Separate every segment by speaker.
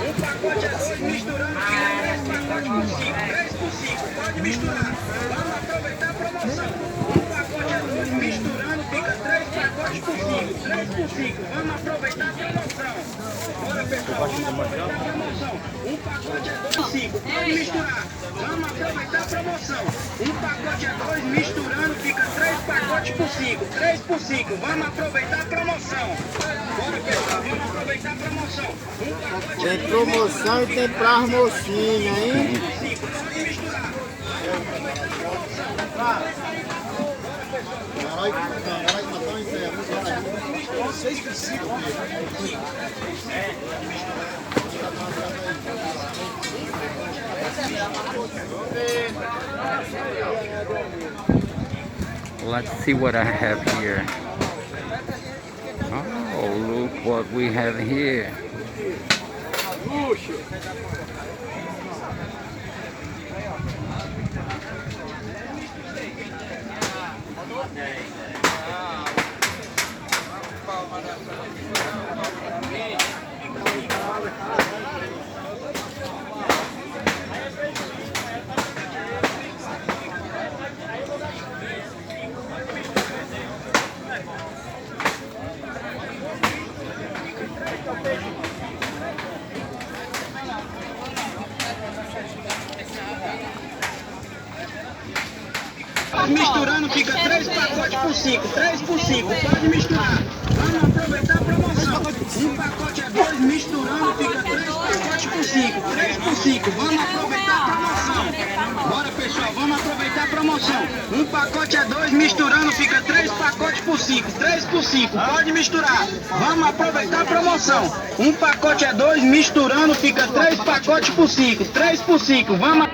Speaker 1: Um pacote é 2, misturando, fica 3 pacotes por 5. 3 por 5, pode misturar. Vamos aproveitar a promoção. Um pacote é 2, misturando, fica 3 pacotes por 5. 3 por 5, vamos aproveitar a promoção. Bora pessoal, vamos aproveitar a promoção. Um pacote é 2 por 5, pode misturar. Vamos aproveitar a promoção. Um pacote é 2, misturando, fica 3 pacotes por 5. 3 por 5, vamos aproveitar a promoção. Bora pessoal, vamos aproveitar a promoção. Um pacote
Speaker 2: tem promoção e tem pra as mocinhas, hein?
Speaker 1: 3 por 5, pode misturar. Vamos aproveitar a promoção.
Speaker 3: Let's see what I have here. Oh, look what we have here.
Speaker 1: Misturando fica 3 pacotes por 5, 3 por 5, pode misturar. Vamos aproveitar a promoção. Um pacote é 2, misturando fica 3 pacotes por 5, 3 por 5, vamos aproveitar a promoção. Bora pessoal, vamos aproveitar a promoção. Um pacote é 2, misturando fica 3 pacotes por 5, 3 por 5, pode misturar. Vamos aproveitar a promoção. Um pacote é 2, misturando fica 3 pacotes por 5, 3 por 5, vamos.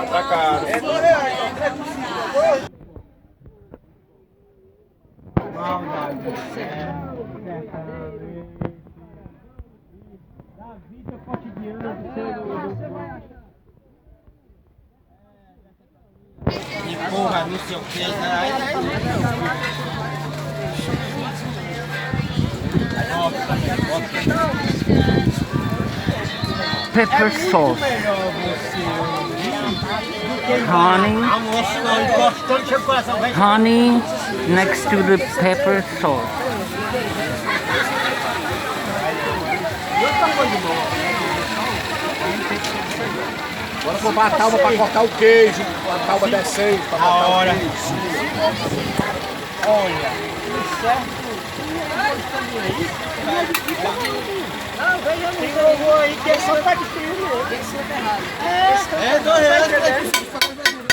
Speaker 2: Tá caro. Maldade. Da vida cotidiana do ser humano. Empurra, não sei o que,
Speaker 3: Pepper sauce. Honey next to the pepper sauce.
Speaker 2: Bora comprar a tábua para cortar o queijo, a tábua decente para cortar o queijo.
Speaker 4: Olha, não, veja, tem logo aí que é só para destruir o outro. Tem que ser errado. É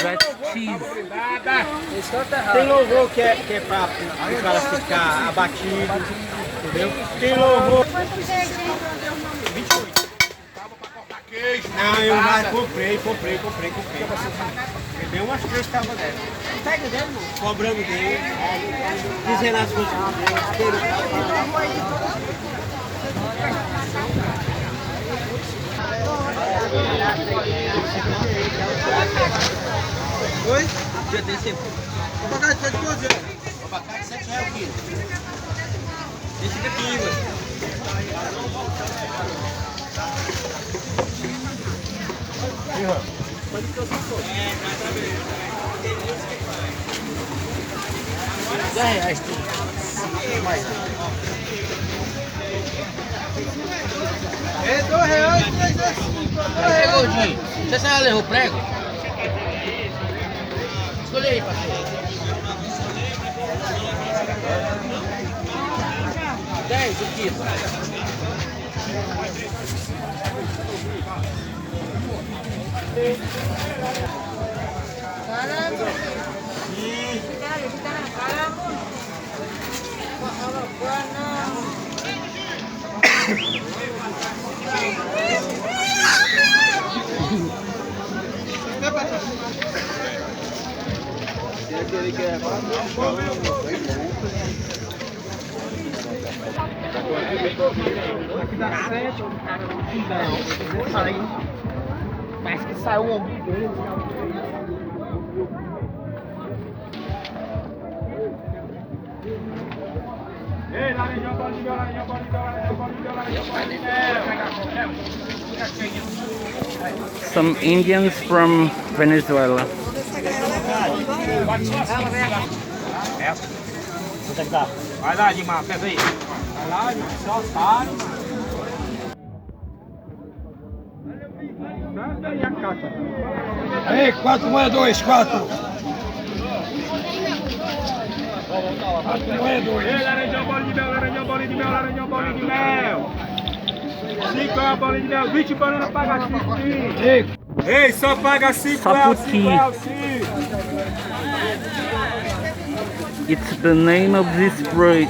Speaker 3: Red cheese.
Speaker 4: Tem louvor que é para o cara ficar abatido, entendeu? Tem louvor. Quanto queijo, hein? 28.
Speaker 2: Queijo.
Speaker 4: Não, eu já comprei. Tem umas 3 tábuas dessas. Pega dele, mano. Cobrando dele. Dizendo as coisas dele. Oi? Já tem sempre. Vou pagar de 7 coisas. Vou pagar de 7 reais o quilo. Esse daqui, mano. Pode que eu sou. R$10 tudo. Mais. É R$2, R$3. Gordinho. Você já levou prego? Escolhe aí, parceiro. 10 o quilo. Caramba! Caramba! Aqui dá 7, 10. Parece que saiu um ombro dele. Ei, laranjão, bola de mel, laranjão, bola de mel, laranjão, bola de mel, laranjão, bola de mel.
Speaker 3: Some Indians from Venezuela.
Speaker 4: Quanto é que dá? Vai lá, Dimar, pesa aí. Vai lá, Dimar, só otário. Manda aí a caixa.
Speaker 2: Aí, 4 moedores, 4. 4 moedores.
Speaker 4: Ei, laranjão, bola de mel, laranjão, bola de mel, laranjão, bola de mel. 5 é a bola de mel, 20 banana paga 5. Ei, só paga 5
Speaker 3: Só por ti. It's the name of this fruit.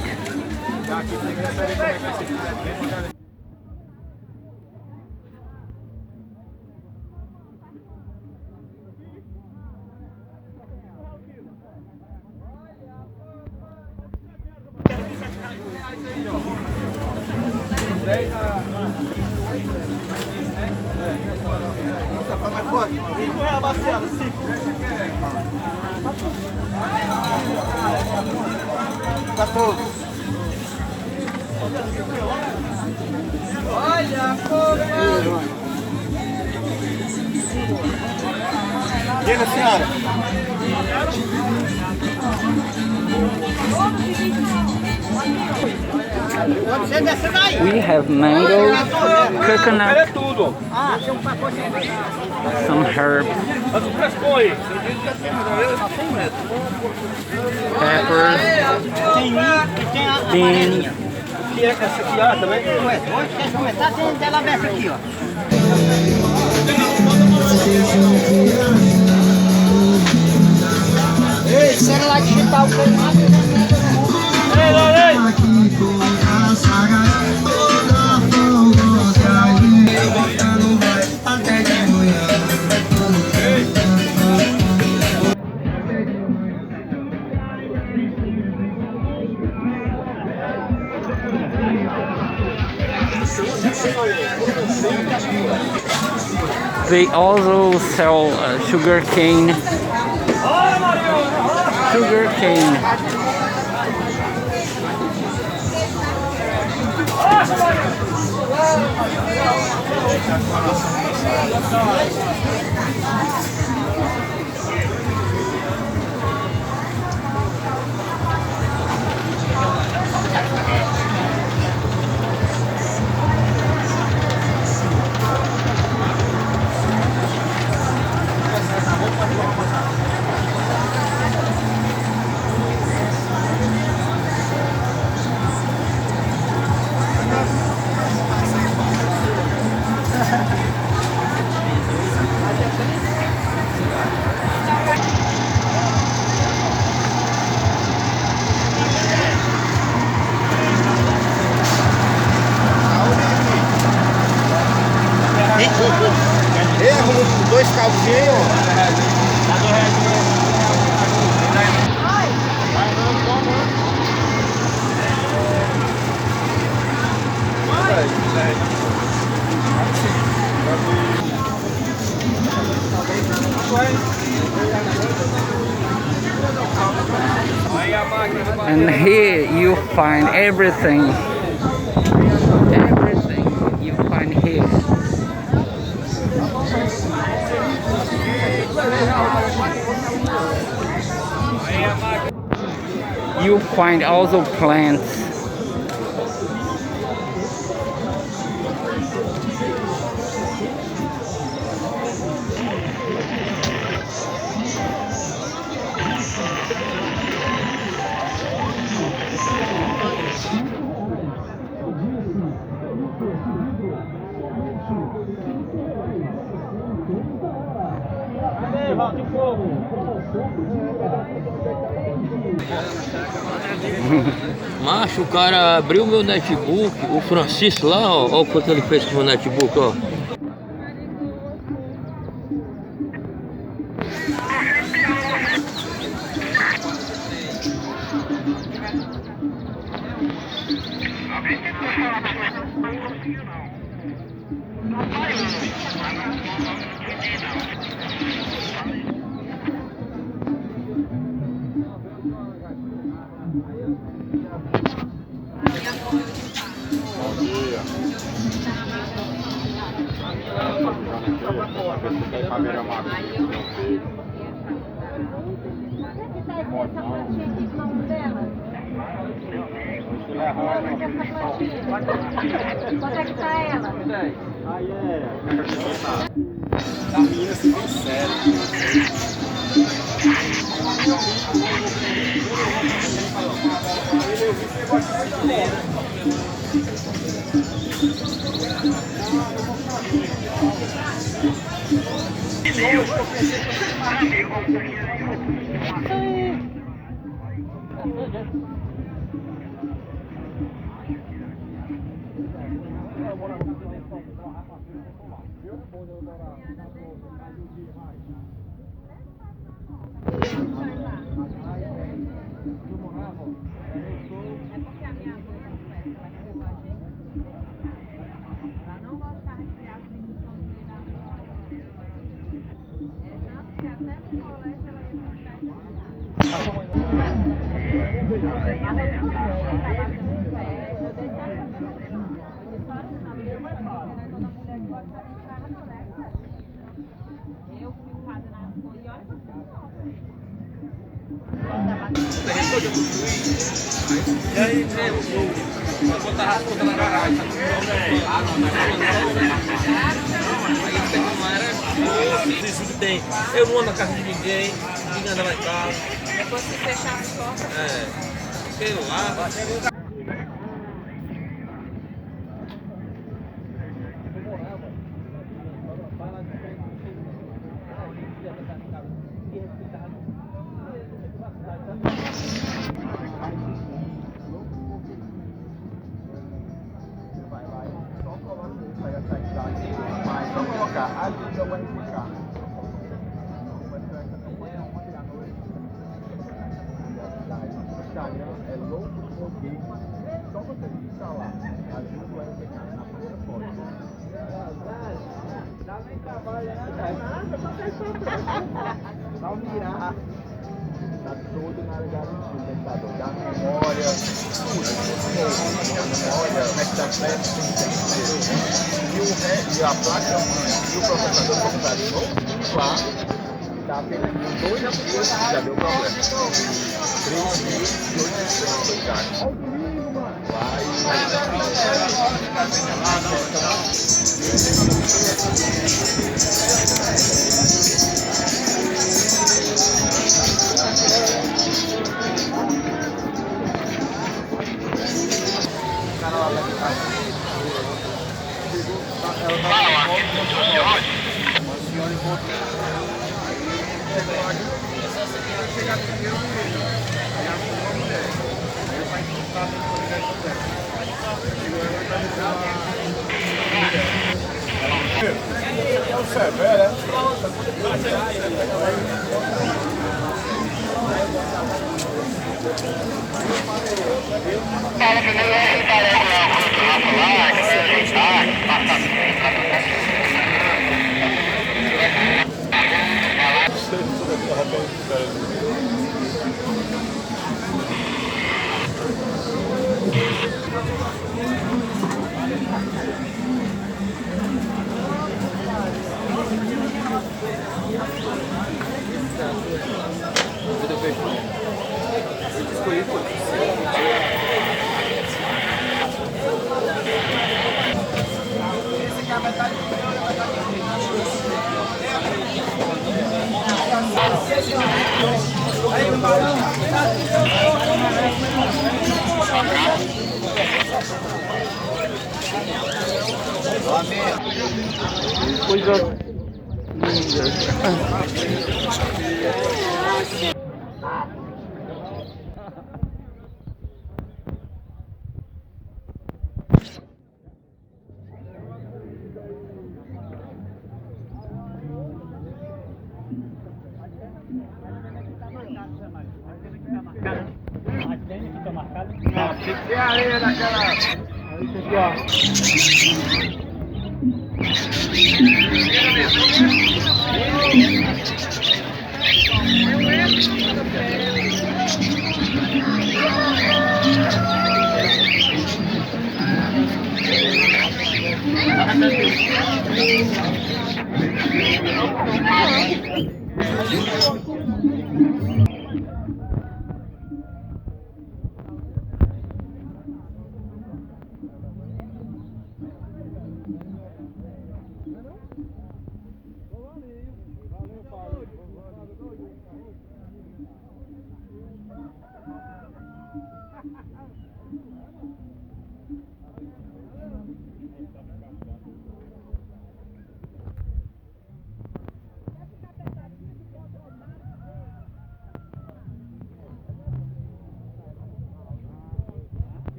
Speaker 4: Olha a fofa!
Speaker 2: Diga, senhora.
Speaker 3: We have mango, coconut, some herbs, peppers, beans.
Speaker 4: Essa aqui, ó, também.
Speaker 5: Hoje quer começar, tem dela aberta aqui, ó. Ei, celular digital foi mais.
Speaker 3: They also sell sugar cane. Sugar cane.
Speaker 2: Erro, 2 calcinhos.
Speaker 3: And here you find everything. Everything you find here. You find also plants.
Speaker 6: Macho, o cara abriu meu netbook, o Francisco lá, ó, olha o quanto ele fez com o meu netbook, ó.
Speaker 7: Quanto é que tá ela?
Speaker 4: Aí é. A menina se vê sério.
Speaker 8: E aí, vou botar as contas na garagem. Tem. Eu não ando na casa de ninguém anda lá em casa.
Speaker 7: Depois que fechar as portas.
Speaker 8: Sei lá.
Speaker 2: Só colocar a língua vai ficar. O Instagram é louco bloqueio. Só você clicar lá. A língua vai ficar na primeira foto. Dá nem trabalho, né, cara? Só virar. Tá todo na área garantida, computador. Da memória, tudo. Memória, MetaFlash, e a placa mãe e o processador computado novo lá, tá tendo 2 dias já deu problema. 3.800 já. Olha o Domingo, mano. É o Severo, é?
Speaker 3: Coisa linda.
Speaker 2: Tem que ter areia naquela.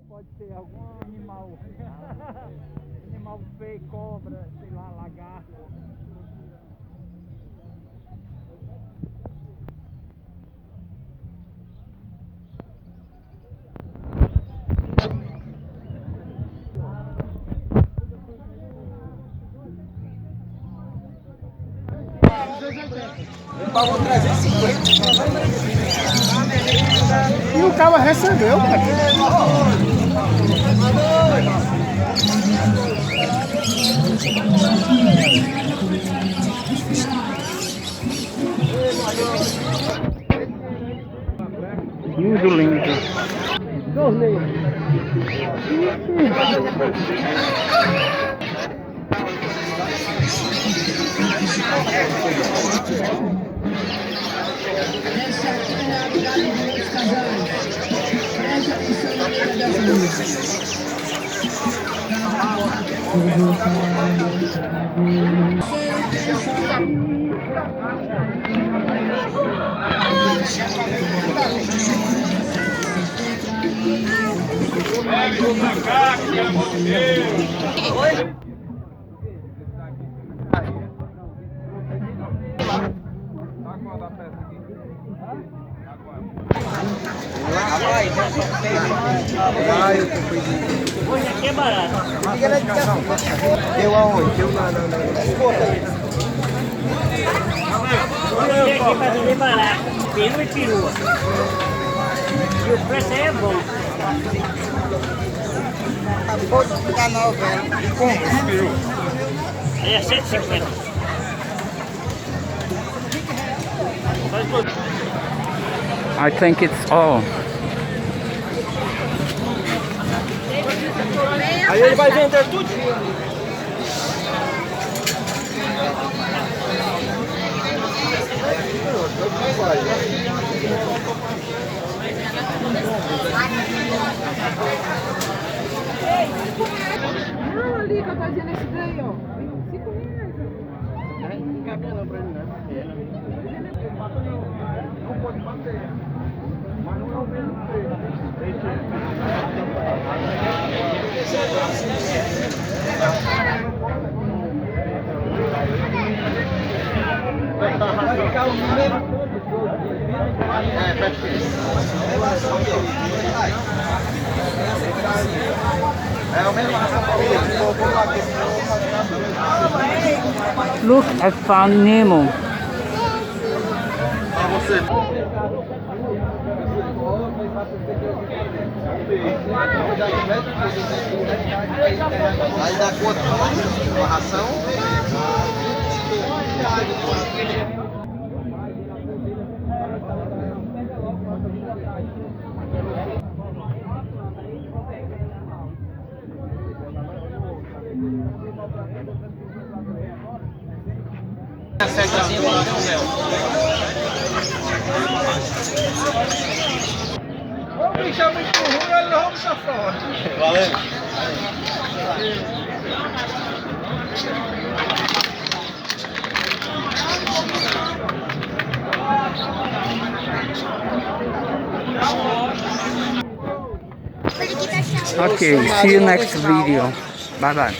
Speaker 4: Pode ser algum animal, animal feio, cobra, sei lá, lagarto.
Speaker 2: Pagou 350.
Speaker 4: E o cara recebeu, cara. Lindo, lindo.
Speaker 5: Hoje aqui é barato.
Speaker 2: Deu aonde? Deu na...
Speaker 5: Hoje aqui pra vender barato. Peru e perua. E o preço aí é bom.
Speaker 2: Acabou de ficar novela. E como esse peru?
Speaker 5: Aí é 150.
Speaker 4: I think it's all.
Speaker 2: Aí ele vai vender tudo.
Speaker 9: Não, ali que eu tô dizendo esse daí, ó. 5 reais.
Speaker 2: Não cabia não pra ele, não. Não pode bater. Mas não é o mesmo vai ficar o mesmo. É o mesmo
Speaker 4: Look, I found Nemo.
Speaker 2: Aí dá quanto? Uma ração?
Speaker 4: O bicho é muito ruim, ele não vamos estar forte.
Speaker 2: Valeu.
Speaker 4: Okay, see you next video. Bye bye.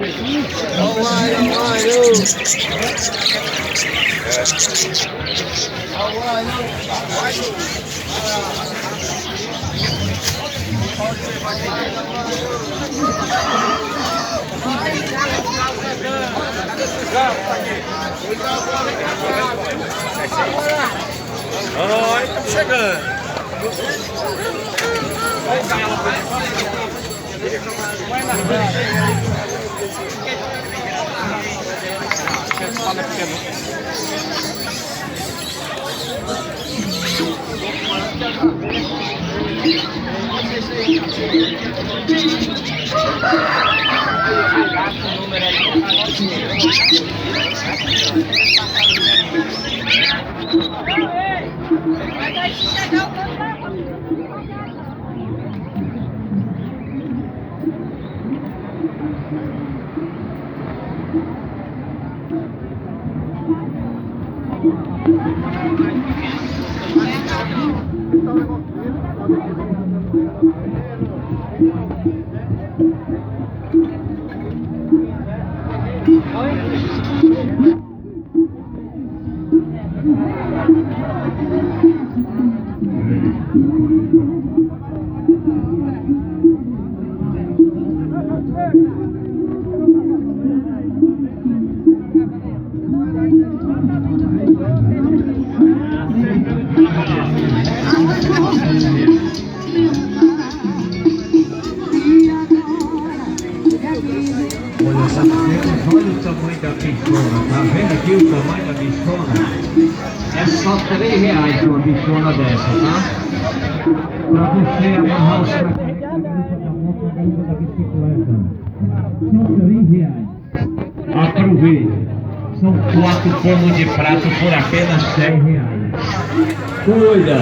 Speaker 8: Oi, estamos chegando.
Speaker 10: Olha o tamanho da bichona, tá vendo aqui o tamanho da bichona? É só R$3 uma bichona dessa, tá? Pra você amarrar o saco da bicicleta. São R$3. Aproveite. São 4 pomos de prato por apenas R$10. Cuida!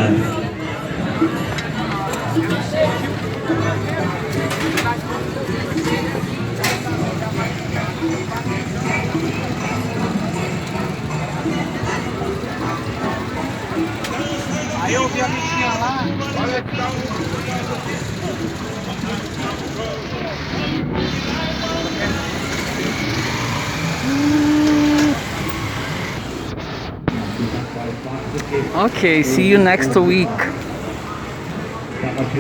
Speaker 4: Aí eu vi a bichinha lá. Olha que tá
Speaker 3: Okay, see you next week.